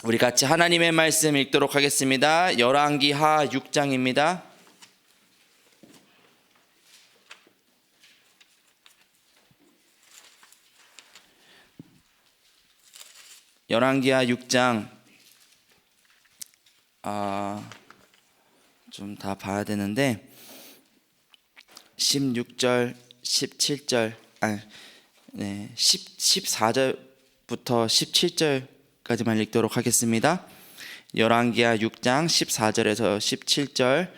우리 같이 하나님의 말씀 읽도록 하겠습니다. 열왕기하 6장입니다. 열왕기하 6장 좀 다 봐야 되는데 16절, 17절, 14절부터 17절까지만 읽도록 하겠습니다. 열왕기하 6장 14절에서 17절.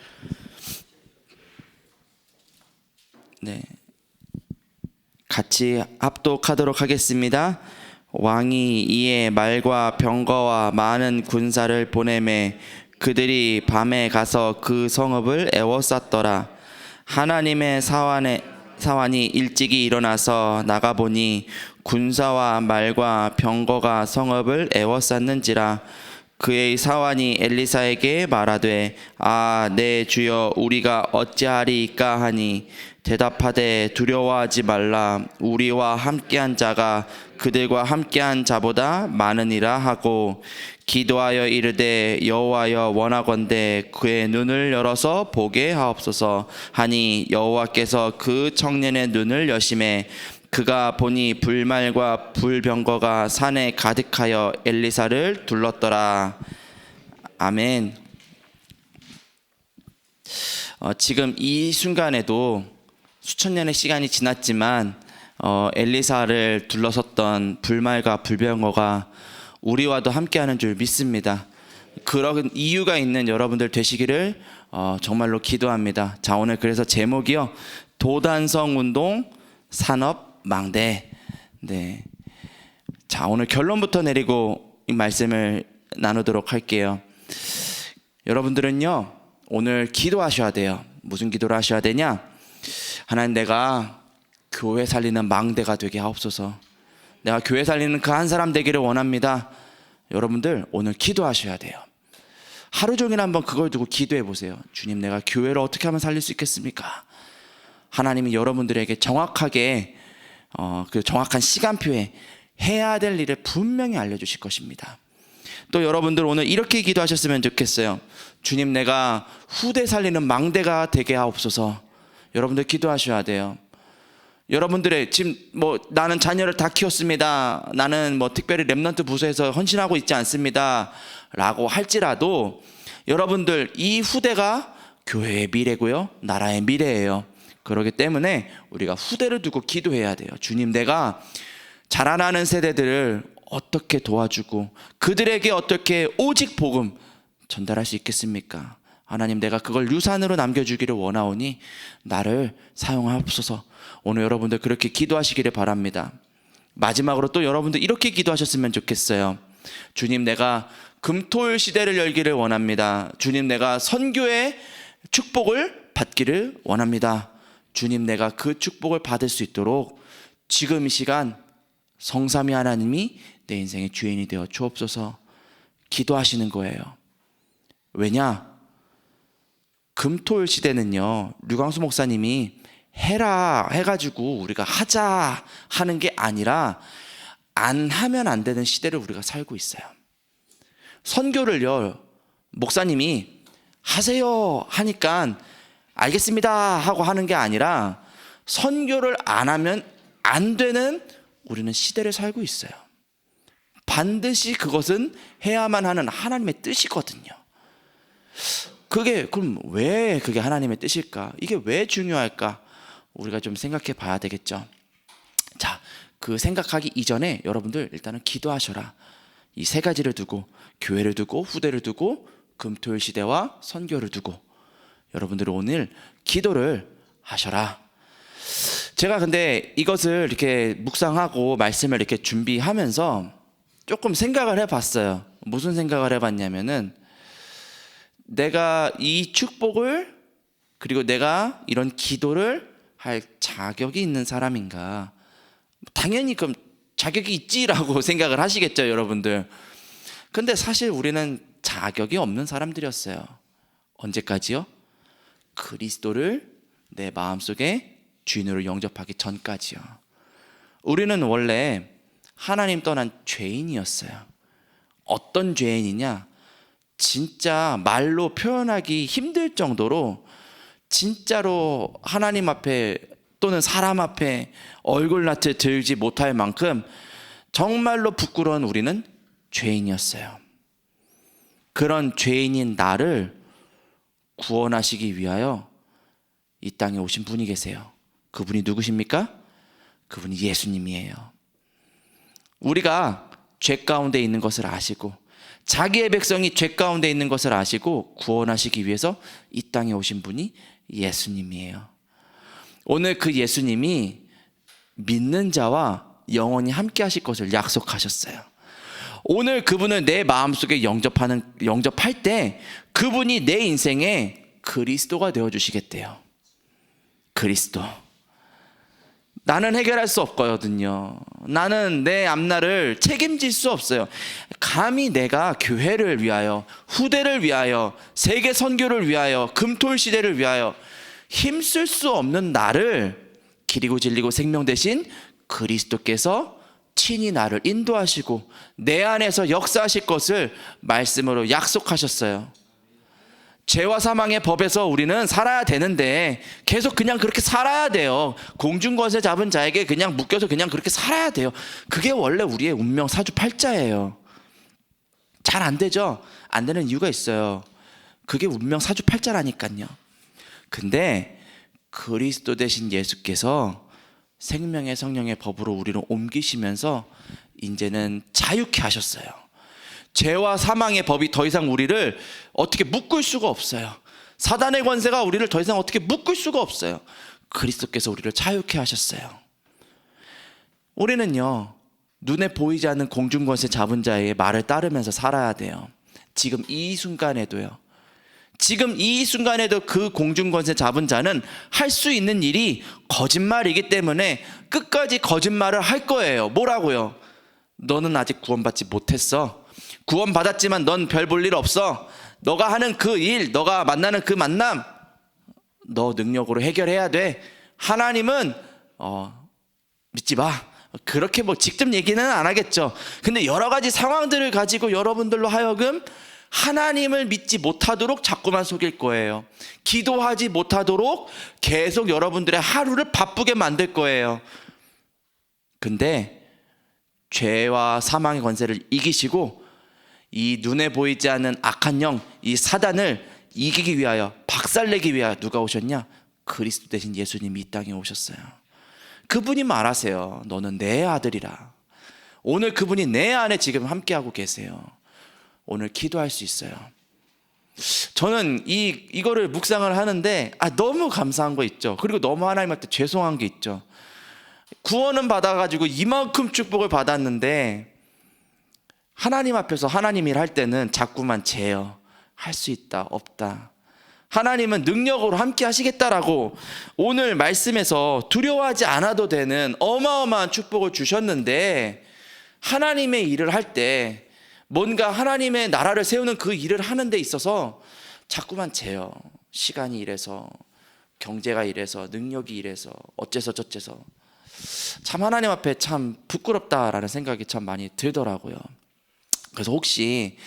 같이 합독하도록 하겠습니다. 왕이 이에 말과 병거와 많은 군사를 보내매 그들이 밤에 가서 그 성읍을 에워쌌더라. 하나님의 사환이 일찍이 일어나서 나가보니 군사와 말과 병거가 성읍을 에워쌌는지라. 그의 사환이 엘리사에게 말하되 내 주여 우리가 어찌하리이까 하니 대답하되 두려워하지 말라. 우리와 함께한 자가 그들과 함께한 자보다 많으니라 하고 기도하여 이르되 여호와여 원하건대 그의 눈을 열어서 보게 하옵소서 하니 여호와께서 그 청년의 눈을 여심해 그가 보니 불말과 불병거가 산에 가득하여 엘리사를 둘렀더라. 아멘. 지금 이 순간에도 수천 년의 시간이 지났지만 엘리사를 둘러섰던 불말과 불병거가 우리와도 함께하는 줄 믿습니다. 그런 이유가 있는 여러분들 되시기를 정말로 기도합니다. 자, 오늘 그래서 제목이요, 도단성 운동 산업 망대. 자, 오늘 결론부터 내리고 이 말씀을 나누도록 할게요. 여러분들은요, 오늘 기도하셔야 돼요. 무슨 기도를 하셔야 되냐? 하나님, 내가 교회 살리는 망대가 되게 하옵소서. 내가 교회 살리는 그 한 사람 되기를 원합니다. 여러분들 오늘 기도하셔야 돼요. 하루 종일 한번 그걸 두고 기도해 보세요. 주님, 내가 교회를 어떻게 하면 살릴 수 있겠습니까? 하나님이 여러분들에게 정확하게 그 정확한 시간표에 해야 될 일을 분명히 알려주실 것입니다. 또 여러분들 오늘 이렇게 기도하셨으면 좋겠어요. 주님, 내가 후대 살리는 망대가 되게 하옵소서. 여러분들 기도하셔야 돼요. 여러분들의 지금 나는 자녀를 다 키웠습니다, 나는 특별히 렘넌트 부서에서 헌신하고 있지 않습니다 라고 할지라도 여러분들 이 후대가 교회의 미래고요, 나라의 미래예요. 그렇기 때문에 우리가 후대를 두고 기도해야 돼요. 주님, 내가 자라나는 세대들을 어떻게 도와주고 그들에게 어떻게 오직 복음 전달할 수 있겠습니까? 하나님, 내가 그걸 유산으로 남겨주기를 원하오니 나를 사용하옵소서. 오늘 여러분들 그렇게 기도하시기를 바랍니다. 마지막으로 또 여러분들 이렇게 기도하셨으면 좋겠어요. 주님, 내가 금토일 시대를 열기를 원합니다. 주님, 내가 선교의 축복을 받기를 원합니다. 주님, 내가 그 축복을 받을 수 있도록 지금 이 시간 성삼위 하나님이 내 인생의 주인이 되어 주옵소서. 기도하시는 거예요. 왜냐? 금토일 시대는요, 류광수 목사님이 해라 해가지고 우리가 하자 하는 게 아니라 안 하면 안 되는 시대를 우리가 살고 있어요. 선교를요, 목사님이 하세요 하니까 알겠습니다 하고 하는 게 아니라 선교를 안 하면 안 되는 우리는 시대를 살고 있어요. 반드시 그것은 해야만 하는 하나님의 뜻이거든요. 그럼 왜 그게 하나님의 뜻일까? 이게 왜 중요할까? 우리가 좀 생각해 봐야 되겠죠. 자, 그 생각하기 이전에 여러분들 일단은 기도하셔라. 이 세 가지를 두고, 교회를 두고, 후대를 두고, 금토일 시대와 선교를 두고 여러분들 오늘 기도를 하셔라. 제가 근데 이것을 이렇게 묵상하고 말씀을 이렇게 준비하면서 조금 생각을 해봤어요. 무슨 생각을 해봤냐면은, 내가 이 축복을, 그리고 내가 이런 기도를 할 자격이 있는 사람인가? 당연히 그럼 자격이 있지라고 생각을 하시겠죠, 여러분들. 근데 사실 우리는 자격이 없는 사람들이었어요. 언제까지요? 그리스도를 내 마음속에 주인으로 영접하기 전까지요. 우리는 원래 하나님 떠난 죄인이었어요. 어떤 죄인이냐? 진짜 말로 표현하기 힘들 정도로 진짜로 하나님 앞에 또는 사람 앞에 얼굴낯을 들지 못할 만큼 정말로 부끄러운 우리는 죄인이었어요. 그런 죄인인 나를 구원하시기 위하여 이 땅에 오신 분이 계세요. 그분이 누구십니까? 그분이 예수님이에요. 우리가 죄 가운데 있는 것을 아시고 자기의 백성이 죄 가운데 있는 것을 아시고 구원하시기 위해서 이 땅에 오신 분이 예수님이에요. 오늘 그 예수님이 믿는 자와 영원히 함께 하실 것을 약속하셨어요. 오늘 그분을 내 마음속에 영접할 때 그분이 내 인생에 그리스도가 되어주시겠대요. 그리스도. 나는 해결할 수 없거든요. 나는 내 앞날을 책임질 수 없어요. 감히 내가 교회를 위하여, 후대를 위하여, 세계 선교를 위하여, 금토일 시대를 위하여 힘쓸 수 없는 나를 길이고 진리고 생명 되신 그리스도께서 친히 나를 인도하시고 내 안에서 역사하실 것을 말씀으로 약속하셨어요. 죄와 사망의 법에서 우리는 살아야 되는데 계속 그냥 그렇게 살아야 돼요. 공중권세 잡은 자에게 그냥 묶여서 그냥 그렇게 살아야 돼요. 그게 원래 우리의 운명 사주팔자예요. 잘 안 되죠? 안 되는 이유가 있어요. 그게 운명 사주팔자라니까요. 근데 그리스도 되신 예수께서 생명의 성령의 법으로 우리를 옮기시면서 이제는 자유케 하셨어요. 죄와 사망의 법이 더 이상 우리를 어떻게 묶을 수가 없어요. 사단의 권세가 우리를 더 이상 어떻게 묶을 수가 없어요. 그리스도께서 우리를 자유케 하셨어요. 우리는요, 눈에 보이지 않는 공중권세 잡은 자의 말을 따르면서 살아야 돼요. 지금 이 순간에도요. 지금 이 순간에도 그 공중권세 잡은 자는 할 수 있는 일이 거짓말이기 때문에 끝까지 거짓말을 할 거예요. 뭐라고요? 너는 아직 구원받지 못했어. 구원받았지만 넌 별 볼 일 없어. 너가 하는 그 일, 너가 만나는 그 만남, 너 능력으로 해결해야 돼. 하나님은 믿지 마. 그렇게 뭐 직접 얘기는 안 하겠죠. 근데 여러 가지 상황들을 가지고 여러분들로 하여금 하나님을 믿지 못하도록 자꾸만 속일 거예요. 기도하지 못하도록 계속 여러분들의 하루를 바쁘게 만들 거예요. 근데 죄와 사망의 권세를 이기시고 이 눈에 보이지 않는 악한 영, 이 사단을 이기기 위하여, 박살내기 위하여 누가 오셨냐? 그리스도 되신 예수님이 이 땅에 오셨어요. 그분이 말하세요. 너는 내 아들이라. 오늘 그분이 내 안에 지금 함께하고 계세요. 오늘 기도할 수 있어요. 저는 이거를 묵상을 하는데 너무 감사한 거 있죠. 그리고 너무 하나님한테 죄송한 게 있죠. 구원은 받아가지고 이만큼 축복을 받았는데 하나님 앞에서 하나님 일 할 때는 자꾸만 죄요. 할 수 있다, 없다. 하나님은 능력으로 함께 하시겠다라고 오늘 말씀에서 두려워하지 않아도 되는 어마어마한 축복을 주셨는데 하나님의 일을 할 때 뭔가 하나님의 나라를 세우는 그 일을 하는 데 있어서 자꾸만 죄요. 시간이 이래서, 경제가 이래서, 능력이 이래서, 어째서 저째서. 참 하나님 앞에 참 부끄럽다라는 생각이 참 많이 들더라고요. 그래서 혹시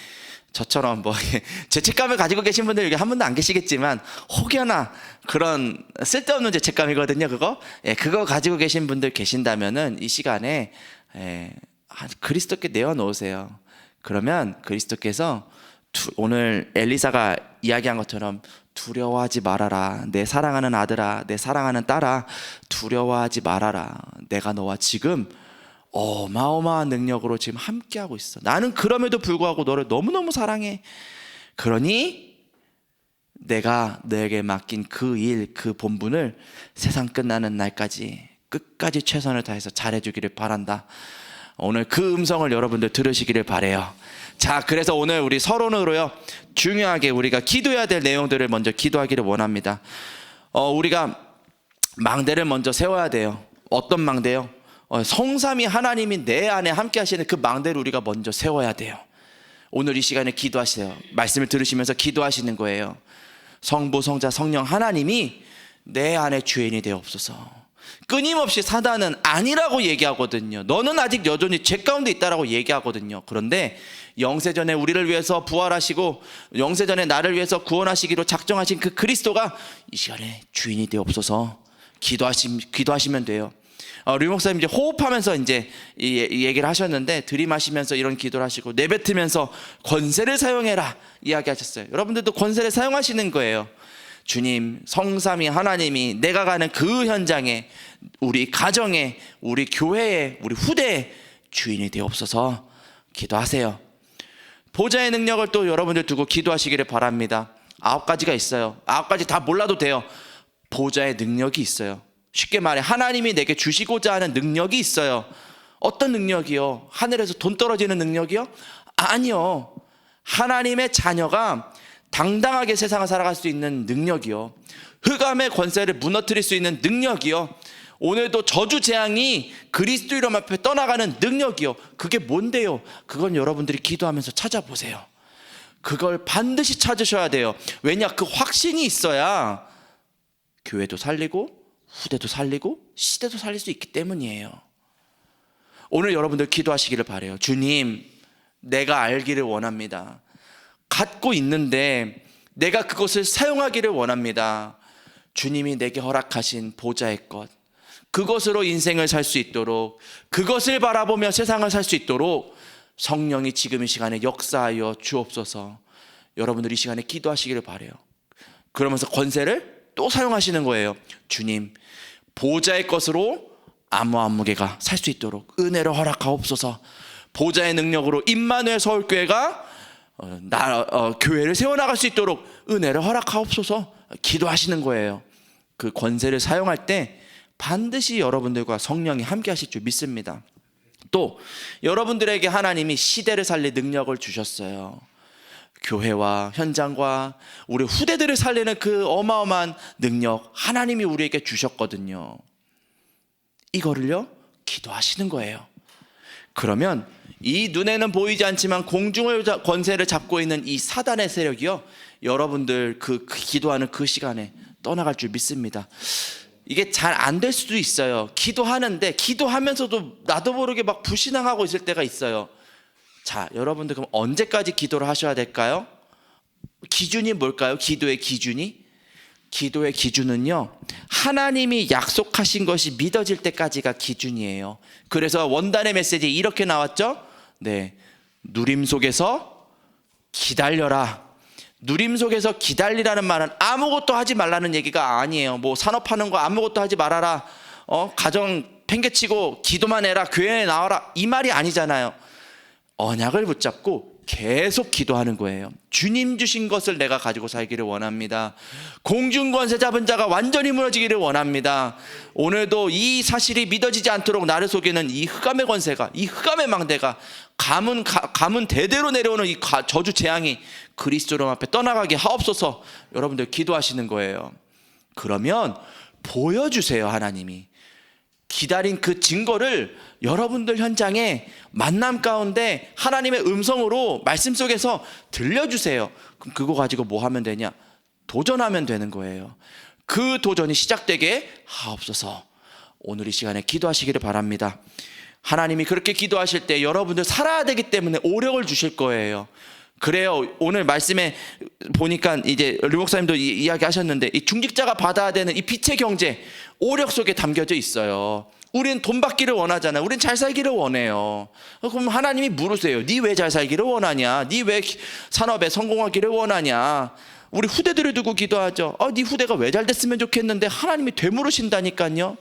저처럼 뭐 죄책감을 가지고 계신 분들 여기 한 분도 안 계시겠지만 혹여나 그런 쓸데없는 죄책감이거든요. 그거 가지고 계신 분들 계신다면은 이 시간에 그리스도께 내어놓으세요. 그러면 그리스도께서 오늘 엘리사가 이야기한 것처럼 두려워하지 말아라. 내 사랑하는 아들아, 내 사랑하는 딸아, 두려워하지 말아라. 내가 너와 지금 어마어마한 능력으로 지금 함께하고 있어. 나는 그럼에도 불구하고 너를 너무너무 사랑해. 그러니 내가 너에게 맡긴 그 일, 그 본분을 세상 끝나는 날까지 끝까지 최선을 다해서 잘해주기를 바란다. 오늘 그 음성을 여러분들 들으시기를 바래요. 자, 그래서 오늘 우리 서론으로요, 중요하게 우리가 기도해야 될 내용들을 먼저 기도하기를 원합니다. 우리가 망대를 먼저 세워야 돼요. 어떤 망대요? 성삼위 하나님이 내 안에 함께 하시는 그 망대를 우리가 먼저 세워야 돼요. 오늘 이 시간에 기도하세요. 말씀을 들으시면서 기도하시는 거예요. 성부, 성자, 성령 하나님이 내 안에 주인이 되옵소서. 끊임없이 사단은 아니라고 얘기하거든요. 너는 아직 여전히 죄 가운데 있다라고 얘기하거든요. 그런데 영세전에 우리를 위해서 부활하시고 영세전에 나를 위해서 구원하시기로 작정하신 그 그리스도가 이 시간에 주인이 되옵소서. 기도하시면 돼요. 류 목사님 이제 호흡하면서 이제 이 얘기를 하셨는데, 들이마시면서 이런 기도를 하시고 내뱉으면서 권세를 사용해라 이야기하셨어요. 여러분들도 권세를 사용하시는 거예요. 주님, 성삼위 하나님이 내가 가는 그 현장에, 우리 가정에, 우리 교회에, 우리 후대에 주인이 되옵소서. 기도하세요. 보좌의 능력을 또 여러분들 두고 기도하시기를 바랍니다. 9가지가 있어요. 9가지 다 몰라도 돼요. 보좌의 능력이 있어요. 쉽게 말해 하나님이 내게 주시고자 하는 능력이 있어요. 어떤 능력이요? 하늘에서 돈 떨어지는 능력이요? 아니요. 하나님의 자녀가 당당하게 세상을 살아갈 수 있는 능력이요. 흑암의 권세를 무너뜨릴 수 있는 능력이요. 오늘도 저주 재앙이 그리스도 이름 앞에 떠나가는 능력이요. 그게 뭔데요? 그건 여러분들이 기도하면서 찾아보세요. 그걸 반드시 찾으셔야 돼요. 왜냐? 그 확신이 있어야 교회도 살리고 후대도 살리고 시대도 살릴 수 있기 때문이에요. 오늘 여러분들 기도하시기를 바라요. 주님, 내가 알기를 원합니다. 갖고 있는데 내가 그것을 사용하기를 원합니다. 주님이 내게 허락하신 보좌의 것, 그것으로 인생을 살 수 있도록, 그것을 바라보며 세상을 살 수 있도록 성령이 지금 이 시간에 역사하여 주옵소서. 여러분들 이 시간에 기도하시기를 바라요. 그러면서 권세를 또 사용하시는 거예요. 주님, 보좌의 것으로 아무한 무게가 살 수 있도록 은혜를 허락하옵소서. 보좌의 능력으로 임마누엘 서울교회가 교회를 세워나갈 수 있도록 은혜를 허락하옵소서. 기도하시는 거예요. 그 권세를 사용할 때 반드시 여러분들과 성령이 함께 하실 줄 믿습니다. 또 여러분들에게 하나님이 시대를 살릴 능력을 주셨어요. 교회와 현장과 우리 후대들을 살리는 그 어마어마한 능력 하나님이 우리에게 주셨거든요. 이거를요 기도하시는 거예요. 그러면 이 눈에는 보이지 않지만 공중의 권세를 잡고 있는 이 사단의 세력이요, 여러분들 그 기도하는 그 시간에 떠나갈 줄 믿습니다. 이게 잘 안 될 수도 있어요. 기도하는데 기도하면서도 나도 모르게 막 불신앙하고 있을 때가 있어요. 자, 여러분들 그럼 언제까지 기도를 하셔야 될까요? 기준이 뭘까요? 기도의 기준이? 기도의 기준은요, 하나님이 약속하신 것이 믿어질 때까지가 기준이에요. 그래서 원단의 메시지에 이렇게 나왔죠? 네, 누림 속에서 기다려라. 누림 속에서 기다리라는 말은 아무것도 하지 말라는 얘기가 아니에요. 뭐 산업하는 거 아무것도 하지 말아라, 가정 팽개치고 기도만 해라, 교회에 나와라, 이 말이 아니잖아요. 언약을 붙잡고 계속 기도하는 거예요. 주님 주신 것을 내가 가지고 살기를 원합니다. 공중권세 잡은 자가 완전히 무너지기를 원합니다. 오늘도 이 사실이 믿어지지 않도록 나를 속이는 이 흑암의 권세가, 이 흑암의 망대가 가문 대대로 내려오는 이 저주 재앙이 그리스도 앞에 떠나가게 하옵소서. 여러분들 기도하시는 거예요. 그러면 보여주세요. 하나님이 기다린 그 증거를 여러분들 현장에 만남 가운데 하나님의 음성으로 말씀 속에서 들려주세요. 그럼 그거 가지고 뭐 하면 되냐? 도전하면 되는 거예요. 그 도전이 시작되게 하옵소서. 오늘 이 시간에 기도하시기를 바랍니다. 하나님이 그렇게 기도하실 때 여러분들 살아야 되기 때문에 오력을 주실 거예요. 그래요. 오늘 말씀에 보니까 이제 류 목사님도 이야기하셨는데, 이 중직자가 받아야 되는 이 빛의 경제, 오력 속에 담겨져 있어요. 우리는 돈 받기를 원하잖아요. 우리는 잘 살기를 원해요. 그럼 하나님이 물으세요. 네 왜 잘 살기를 원하냐? 네 왜 산업에 성공하기를 원하냐? 우리 후대들을 두고 기도하죠. 네 후대가 왜 잘 됐으면 좋겠는데 하나님이 되물으신다니까요.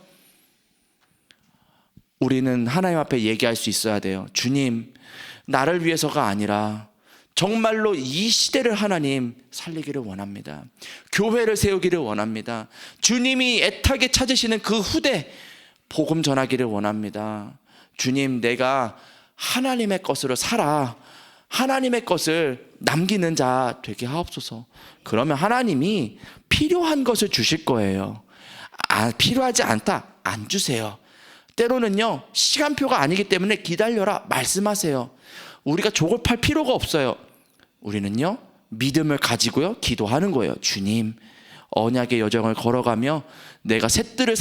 우리는 하나님 앞에 얘기할 수 있어야 돼요. 주님, 나를 위해서가 아니라 정말로 이 시대를 하나님 살리기를 원합니다. 교회를 세우기를 원합니다. 주님이 애타게 찾으시는 그 후대 복음 전하기를 원합니다. 주님, 내가 하나님의 것으로 살아 하나님의 것을 남기는 자 되게 하옵소서. 그러면 하나님이 필요한 것을 주실 거예요. 필요하지 않다, 안 주세요. 때로는요, 시간표가 아니기 때문에 기다려라 말씀하세요. 우리가 조급할 필요가 없어요. 우리는요, 믿음을 가지고요 기도하는 거예요. 주님, 언약의 여정을 걸어가며 내가 셋들을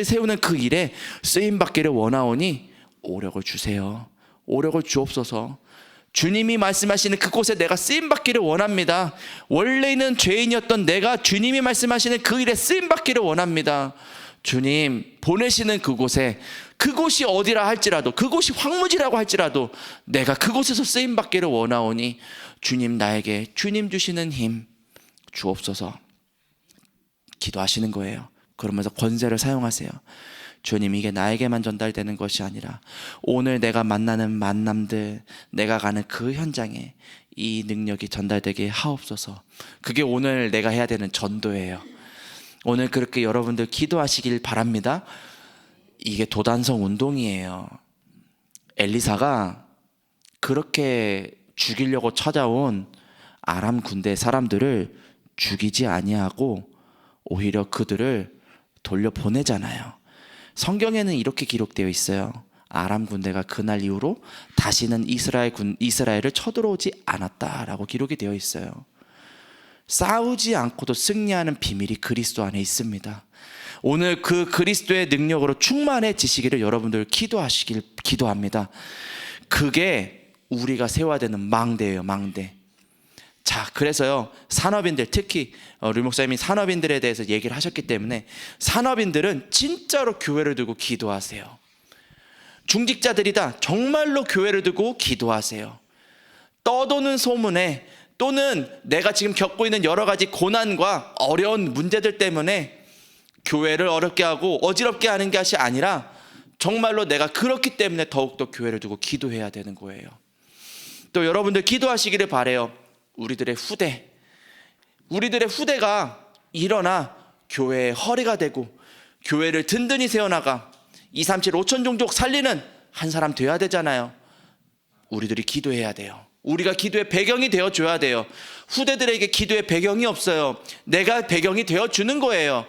세우는 그 일에 쓰임받기를 원하오니 오력을 주세요. 오력을 주옵소서. 주님이 말씀하시는 그곳에 내가 쓰임받기를 원합니다. 원래는 죄인이었던 내가 주님이 말씀하시는 그 일에 쓰임받기를 원합니다. 주님 보내시는 그곳에, 그곳이 어디라 할지라도, 그곳이 황무지라고 할지라도 내가 그곳에서 쓰임받기를 원하오니 주님 나에게 주님 주시는 힘 주옵소서. 기도하시는 거예요. 그러면서 권세를 사용하세요. 주님, 이게 나에게만 전달되는 것이 아니라 오늘 내가 만나는 만남들, 내가 가는 그 현장에 이 능력이 전달되게 하옵소서. 그게 오늘 내가 해야 되는 전도예요. 오늘 그렇게 여러분들 기도하시길 바랍니다. 이게 도단성 운동이에요. 엘리사가 그렇게 죽이려고 찾아온 아람 군대 사람들을 죽이지 아니하고 오히려 그들을 돌려보내잖아요. 성경에는 이렇게 기록되어 있어요. 아람 군대가 그날 이후로 다시는 이스라엘을 쳐들어오지 않았다라고 기록이 되어 있어요. 싸우지 않고도 승리하는 비밀이 그리스도 안에 있습니다. 오늘 그 그리스도의 능력으로 충만해지시기를 여러분들 기도합니다. 그게 우리가 세워야 되는 망대예요, 망대. 자, 그래서요, 산업인들, 특히 류 목사님이 산업인들에 대해서 얘기를 하셨기 때문에 산업인들은 진짜로 교회를 두고 기도하세요. 중직자들이다, 정말로 교회를 두고 기도하세요. 떠도는 소문에, 또는 내가 지금 겪고 있는 여러 가지 고난과 어려운 문제들 때문에 교회를 어렵게 하고 어지럽게 하는 것이 아니라 정말로 내가 그렇기 때문에 더욱더 교회를 두고 기도해야 되는 거예요. 또 여러분들 기도하시기를 바라요. 우리들의 후대가 일어나 교회의 허리가 되고 교회를 든든히 세워나가 237 5천 종족 살리는 한 사람 되어야 되잖아요. 우리들이 기도해야 돼요. 우리가 기도의 배경이 되어줘야 돼요. 후대들에게 기도의 배경이 없어요. 내가 배경이 되어주는 거예요.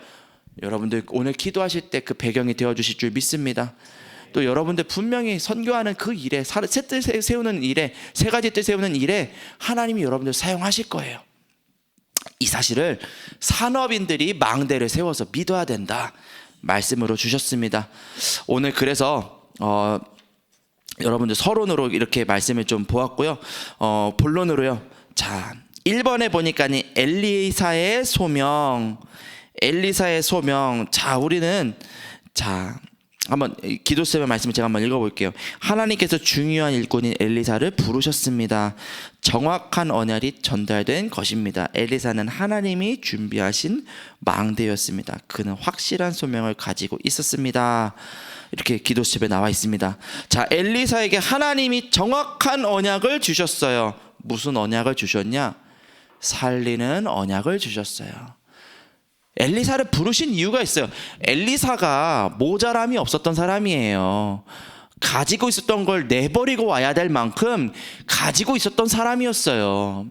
여러분들 오늘 기도하실 때 그 배경이 되어주실 줄 믿습니다. 또 여러분들 분명히 선교하는 그 일에, 셋들 세우는 일에, 세 가지 뜰 세우는 일에 하나님이 여러분들 사용하실 거예요. 이 사실을 산업인들이 망대를 세워서 믿어야 된다 말씀으로 주셨습니다. 오늘 그래서 여러분들 서론으로 이렇게 말씀을 좀 보았고요. 본론으로요. 자, 1번에 보니까 엘리사의 소명. 자, 우리는 한번 기도쌤의 말씀을 제가 한번 읽어볼게요. 하나님께서 중요한 일꾼인 엘리사를 부르셨습니다. 정확한 언약이 전달된 것입니다. 엘리사는 하나님이 준비하신 망대였습니다. 그는 확실한 소명을 가지고 있었습니다. 이렇게 기도집에 나와 있습니다. 자, 엘리사에게 하나님이 정확한 언약을 주셨어요. 무슨 언약을 주셨냐? 살리는 언약을 주셨어요. 엘리사를 부르신 이유가 있어요. 엘리사가 모자람이 없었던 사람이에요. 가지고 있었던 걸 내버리고 와야 될 만큼 가지고 있었던 사람이었어요.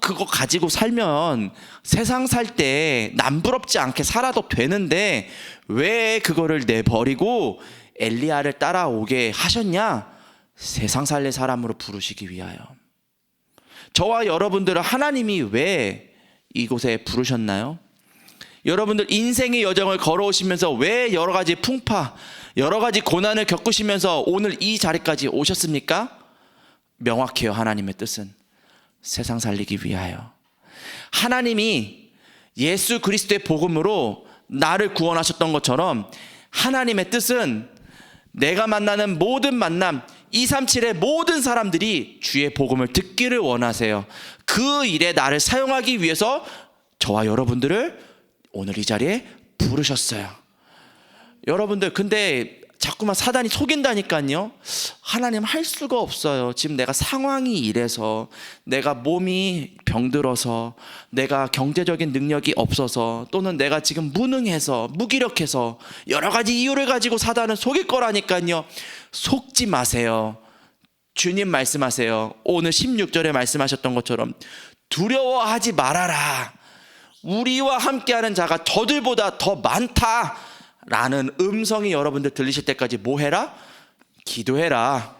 그거 가지고 살면 세상 살 때 남부럽지 않게 살아도 되는데 왜 그거를 내버리고 엘리야를 따라오게 하셨냐? 세상 살릴 사람으로 부르시기 위하여. 저와 여러분들은 하나님이 왜 이곳에 부르셨나요? 여러분들 인생의 여정을 걸어오시면서 왜 여러 가지 풍파, 여러 가지 고난을 겪으시면서 오늘 이 자리까지 오셨습니까? 명확해요. 하나님의 뜻은 세상 살리기 위하여. 하나님이 예수 그리스도의 복음으로 나를 구원하셨던 것처럼 하나님의 뜻은 내가 만나는 모든 만남, 237의 모든 사람들이 주의 복음을 듣기를 원하세요. 그 일에 나를 사용하기 위해서 저와 여러분들을 오늘 이 자리에 부르셨어요. 여러분들 근데 자꾸만 사단이 속인다니까요. 하나님 할 수가 없어요. 지금 내가 상황이 이래서, 내가 몸이 병들어서, 내가 경제적인 능력이 없어서, 또는 내가 지금 무능해서, 무기력해서 여러 가지 이유를 가지고 사단은 속일 거라니까요. 속지 마세요. 주님 말씀하세요. 오늘 16절에 말씀하셨던 것처럼 두려워하지 말아라. 우리와 함께하는 자가 저들보다 더 많다라는 음성이 여러분들 들리실 때까지 뭐 해라? 기도해라.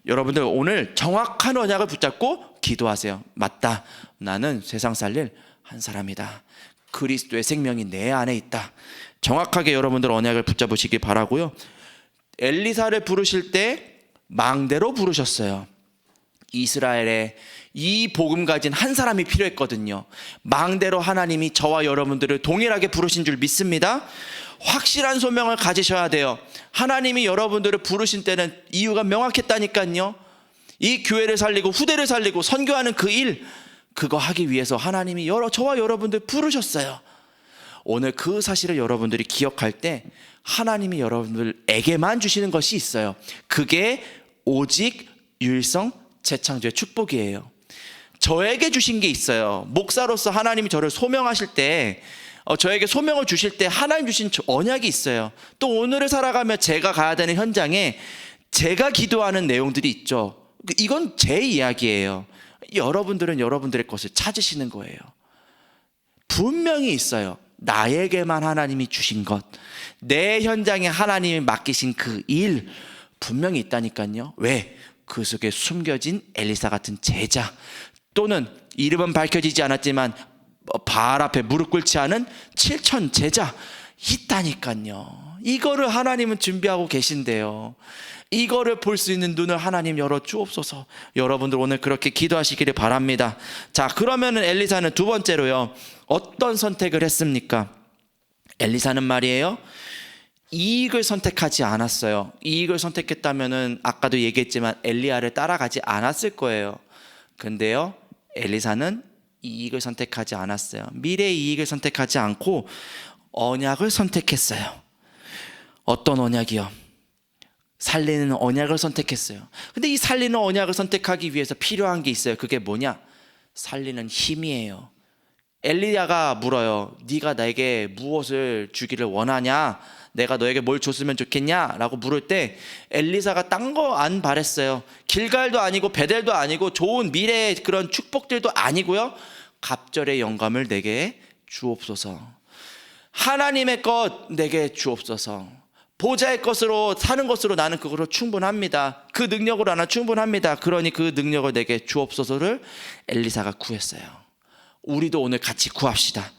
여러분들 오늘 정확한 언약을 붙잡고 기도하세요. 맞다. 나는 세상 살릴 한 사람이다. 그리스도의 생명이 내 안에 있다. 정확하게 여러분들 언약을 붙잡으시기 바라고요. 엘리사를 부르실 때 망대로 부르셨어요. 이스라엘에 이 복음 가진 한 사람이 필요했거든요. 망대로 하나님이 저와 여러분들을 동일하게 부르신 줄 믿습니다. 확실한 소명을 가지셔야 돼요. 하나님이 여러분들을 부르신 때는 이유가 명확했다니까요. 이 교회를 살리고 후대를 살리고 선교하는 그 일, 그거 하기 위해서 하나님이 저와 여러분들 부르셨어요. 오늘 그 사실을 여러분들이 기억할 때 하나님이 여러분들에게만 주시는 것이 있어요. 그게 오직 유일성 재창조의 축복이에요. 저에게 주신 게 있어요. 목사로서 하나님이 저를 소명하실 때, 저에게 소명을 주실 때 하나님 주신 언약이 있어요. 또 오늘을 살아가며 제가 가야 되는 현장에 제가 기도하는 내용들이 있죠. 이건 제 이야기예요. 여러분들은 여러분들의 것을 찾으시는 거예요. 분명히 있어요. 나에게만 하나님이 주신 것, 내 현장에 하나님이 맡기신 그 일 분명히 있다니까요. 왜? 그 속에 숨겨진 엘리사 같은 제자, 또는 이름은 밝혀지지 않았지만 바알 앞에 무릎 꿇지 않은 7천 제자 있다니까요. 이거를 하나님은 준비하고 계신데요. 이거를 볼 수 있는 눈을 하나님 열어 주옵소서. 여러분들 오늘 그렇게 기도하시기를 바랍니다. 자, 그러면은 엘리사는 두 번째로요, 어떤 선택을 했습니까? 엘리사는 말이에요, 이익을 선택하지 않았어요. 이익을 선택했다면은 아까도 얘기했지만 엘리야를 따라가지 않았을 거예요. 근데요, 엘리사는 이익을 선택하지 않았어요. 미래의 이익을 선택하지 않고 언약을 선택했어요. 어떤 언약이요? 살리는 언약을 선택했어요. 근데 이 살리는 언약을 선택하기 위해서 필요한 게 있어요. 그게 뭐냐? 살리는 힘이에요. 엘리야가 물어요. 네가 나에게 무엇을 주기를 원하냐? 내가 너에게 뭘 줬으면 좋겠냐? 라고 물을 때 엘리사가 딴 거 안 바랬어요. 길갈도 아니고 베델도 아니고 좋은 미래의 그런 축복들도 아니고요, 갑절의 영감을 내게 주옵소서. 하나님의 것 내게 주옵소서. 보좌의 것으로 사는 것으로 나는 그거로 충분합니다. 그 능력으로 나는 충분합니다. 그러니 그 능력을 내게 주옵소서를 엘리사가 구했어요. 우리도 오늘 같이 구합시다.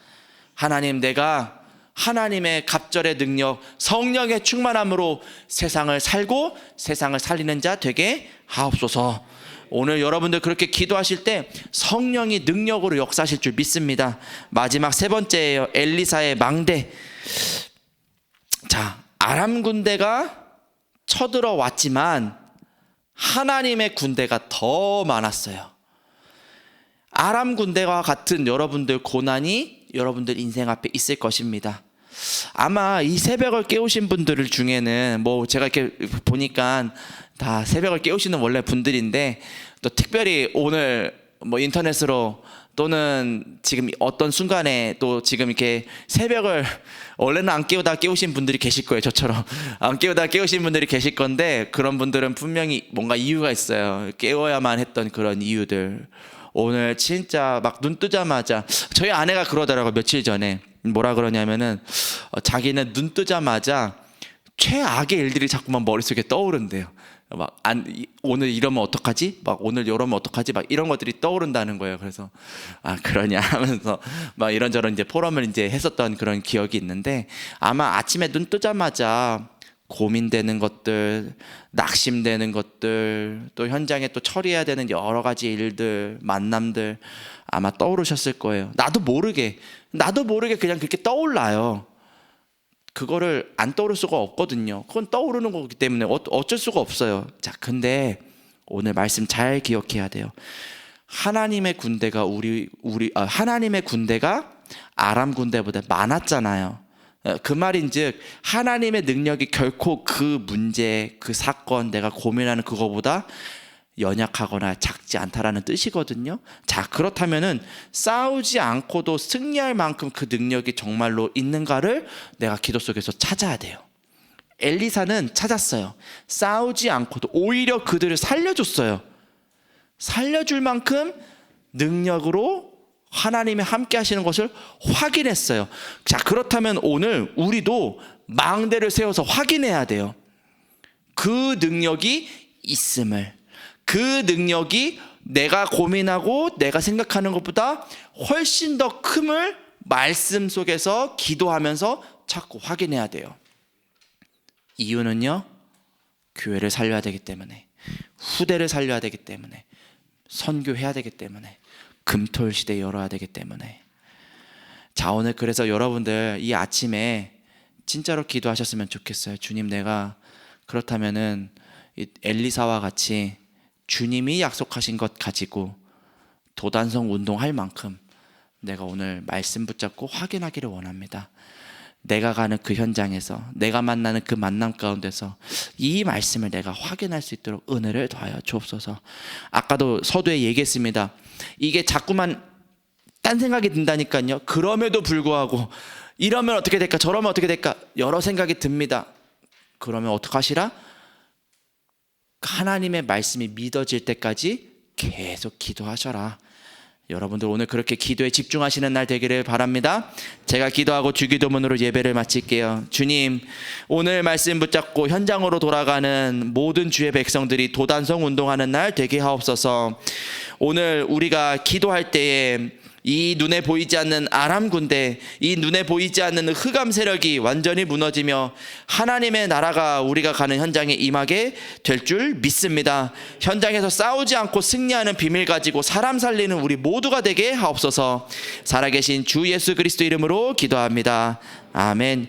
하나님, 내가 하나님의 갑절의 능력, 성령의 충만함으로 세상을 살고 세상을 살리는 자 되게 하옵소서. 오늘 여러분들 그렇게 기도하실 때 성령이 능력으로 역사하실 줄 믿습니다. 마지막 세 번째예요. 엘리사의 망대. 자, 아람 군대가 쳐들어왔지만 하나님의 군대가 더 많았어요. 아람 군대와 같은 여러분들 고난이 여러분들 인생 앞에 있을 것입니다. 아마 이 새벽을 깨우신 분들 중에는 제가 이렇게 보니까 다 새벽을 깨우시는 원래 분들인데, 또 특별히 오늘 인터넷으로 또는 지금 어떤 순간에 또 지금 이렇게 새벽을 원래는 안 깨우다 깨우신 분들이 계실 거예요. 저처럼 안 깨우다 깨우신 분들이 계실 건데, 그런 분들은 분명히 뭔가 이유가 있어요. 깨워야만 했던 그런 이유들. 오늘 진짜 막 눈 뜨자마자, 저희 아내가 그러더라고요. 며칠 전에 뭐라 그러냐면은 자기는 눈 뜨자마자 최악의 일들이 자꾸만 머릿속에 떠오른대요. 오늘 이러면 어떡하지? 오늘 이러면 어떡하지? 이런 것들이 떠오른다는 거예요. 그래서 그러냐 하면서 이런저런 이제 포럼을 이제 했었던 그런 기억이 있는데, 아마 아침에 눈 뜨자마자 고민되는 것들, 낙심되는 것들, 또 현장에 또 처리해야 되는 여러 가지 일들, 만남들 아마 떠오르셨을 거예요. 나도 모르게 그냥 그렇게 떠올라요. 그거를 안 떠오를 수가 없거든요. 그건 떠오르는 거기 때문에 어쩔 수가 없어요. 자, 근데 오늘 말씀 잘 기억해야 돼요. 하나님의 군대가 하나님의 군대가 아람 군대보다 많았잖아요. 그 말인즉 하나님의 능력이 결코 그 문제, 그 사건, 내가 고민하는 그거보다 연약하거나 작지 않다라는 뜻이거든요. 자, 그렇다면은 싸우지 않고도 승리할 만큼 그 능력이 정말로 있는가를 내가 기도 속에서 찾아야 돼요. 엘리사는 찾았어요. 싸우지 않고도 오히려 그들을 살려줬어요. 살려줄 만큼 능력으로 하나님이 함께 하시는 것을 확인했어요. 자, 그렇다면 오늘 우리도 망대를 세워서 확인해야 돼요. 그 능력이 있음을, 그 능력이 내가 고민하고 내가 생각하는 것보다 훨씬 더 큼을 말씀 속에서 기도하면서 자꾸 확인해야 돼요. 이유는요, 교회를 살려야 되기 때문에, 후대를 살려야 되기 때문에, 선교해야 되기 때문에, 금토일 시대 열어야 되기 때문에. 자, 오늘 그래서 여러분들 이 아침에 진짜로 기도하셨으면 좋겠어요. 주님, 내가 그렇다면은 이 엘리사와 같이 주님이 약속하신 것 가지고 도단성 운동할 만큼 내가 오늘 말씀 붙잡고 확인하기를 원합니다. 내가 가는 그 현장에서, 내가 만나는 그 만남 가운데서 이 말씀을 내가 확인할 수 있도록 은혜를 더하여 주옵소서. 아까도 서두에 얘기했습니다. 이게 자꾸만 딴 생각이 든다니까요. 그럼에도 불구하고 이러면 어떻게 될까, 저러면 어떻게 될까, 여러 생각이 듭니다. 그러면 어떡하시라? 하나님의 말씀이 믿어질 때까지 계속 기도하셔라. 여러분들 오늘 그렇게 기도에 집중하시는 날 되기를 바랍니다. 제가 기도하고 주기도문으로 예배를 마칠게요. 주님, 오늘 말씀 붙잡고 현장으로 돌아가는 모든 주의 백성들이 도단성 운동하는 날 되게 하옵소서. 오늘 우리가 기도할 때에 이 눈에 보이지 않는 아람 군대, 이 눈에 보이지 않는 흑암 세력이 완전히 무너지며 하나님의 나라가 우리가 가는 현장에 임하게 될 줄 믿습니다. 현장에서 싸우지 않고 승리하는 비밀 가지고 사람 살리는 우리 모두가 되게 하옵소서. 살아계신 주 예수 그리스도 이름으로 기도합니다. 아멘.